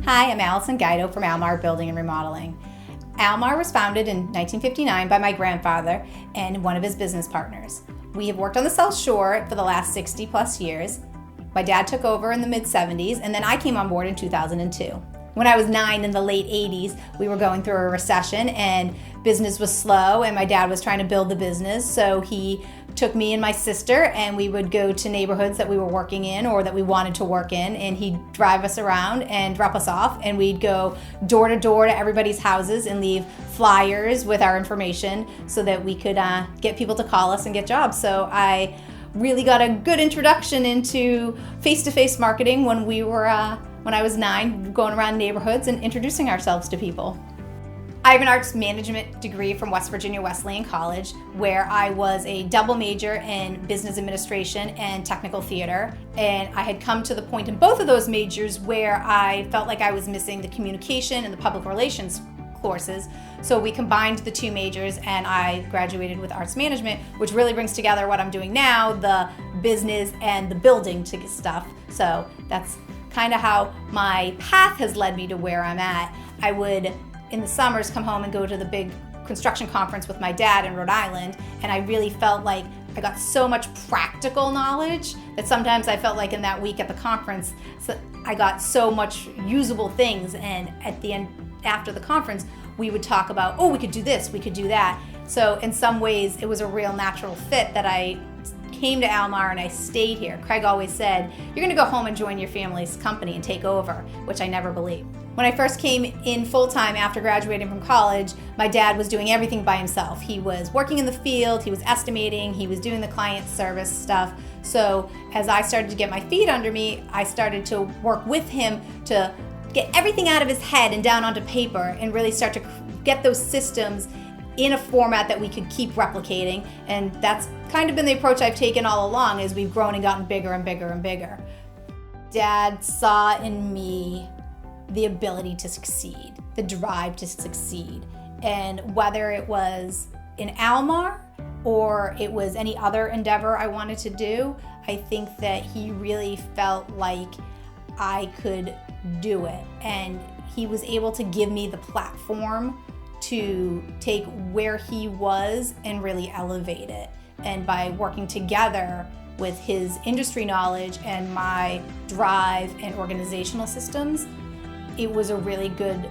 Hi, I'm Allison from Almar Building and Remodeling. Almar was founded in 1959 by my grandfather and one of his business partners. We have worked on the South Shore for the last 60 plus years. My dad took over in the mid-70s, and then I came on board in 2002. When I was 9 in the late 80s, we were going through a recession and business was slow, and my dad was trying to build the business, so he took me and my sister, and we would go to neighborhoods that we were working in or that we wanted to work in, and he'd drive us around and drop us off, and we'd go door to door to everybody's houses and leave flyers with our information so that we could get people to call us and get jobs. So I really got a good introduction into face-to-face marketing when I was 9, going around neighborhoods and introducing ourselves to people. I have an arts management degree from West Virginia Wesleyan College, where I was a double major in business administration and technical theater. And I had come to the point in both of those majors where I felt like I was missing the communication and the public relations courses. So we combined the two majors and I graduated with arts management, which really brings together what I'm doing now, the business and the building stuff. So that's kind of how my path has led me to where I'm at. I would, in the summers, come home and go to the big construction conference with my dad in Rhode Island, and I really felt like I got so much practical knowledge that sometimes I felt like in that week at the conference, I got so much usable things, and at the end, after the conference, we would talk about, oh, we could do this, we could do that. So in some ways, it was a real natural fit that I came to Almar and I stayed here. Craig always said, you're gonna go home and join your family's company and take over, which I never believed. When I first came in full-time after graduating from college, my dad was doing everything by himself. He was working in the field, he was estimating, he was doing the client service stuff. So as I started to get my feet under me, I started to work with him to get everything out of his head and down onto paper and really start to get those systems in a format that we could keep replicating. And that's kind of been the approach I've taken all along as we've grown and gotten bigger and bigger and bigger. Dad saw in me the ability to succeed, the drive to succeed. And whether it was in Almar or it was any other endeavor I wanted to do, I think that he really felt like I could do it. And he was able to give me the platform to take where he was and really elevate it. And by working together with his industry knowledge and my drive and organizational systems, it was a really good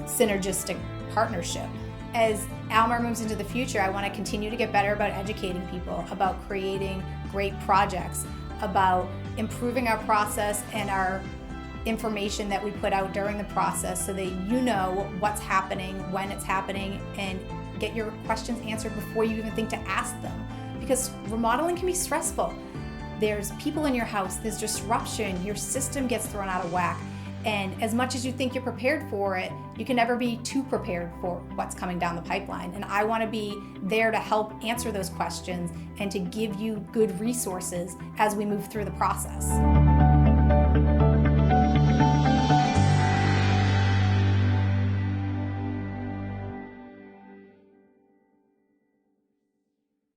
synergistic partnership. As Almar moves into the future, I want to continue to get better about educating people, about creating great projects, about improving our process and our information that we put out during the process so that you know what's happening, when it's happening, and get your questions answered before you even think to ask them. Because remodeling can be stressful. There's people in your house, there's disruption, your system gets thrown out of whack. And as much as you think you're prepared for it, you can never be too prepared for what's coming down the pipeline. And I want to be there to help answer those questions and to give you good resources as we move through the process.